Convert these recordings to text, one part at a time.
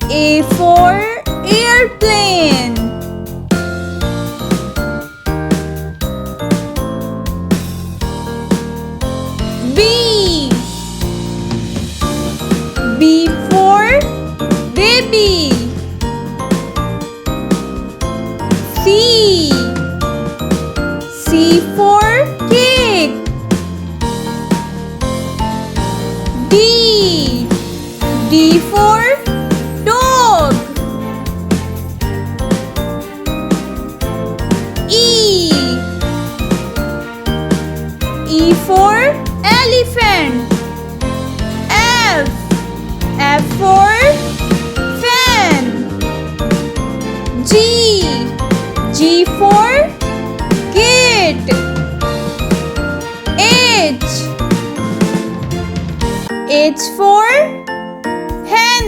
A for airplane. B. B for baby. C. C for cake. D. D for dog. E. E for elephant. F. F for fan. G. G for gate. H. H for hen.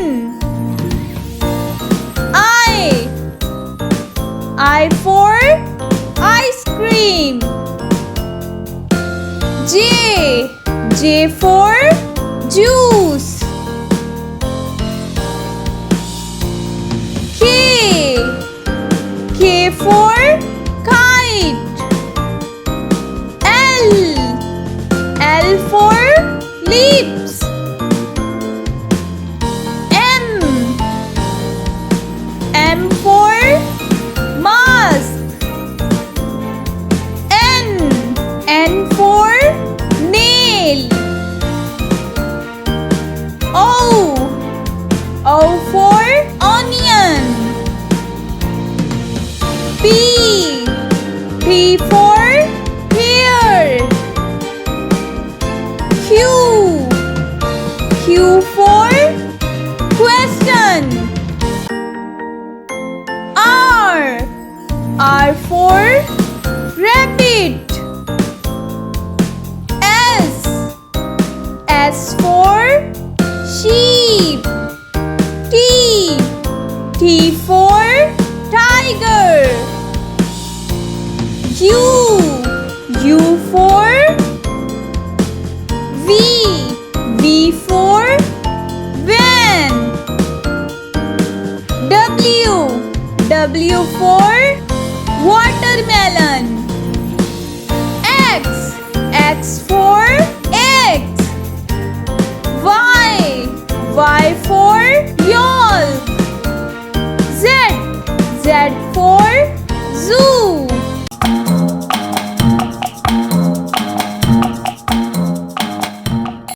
I for ice cream. J. J for juice. K. K for kite. L. L for lips. M. M for mask. N. N for nail. O. O for onion. P. P for pear. Q. Q for question. R. R for rabbit. S. S for sheep. T. T for tiger. U. U for V. V for van. W. W for watermelon. X. X for eggs. Y. Y for yolk. Z. Z for zoo.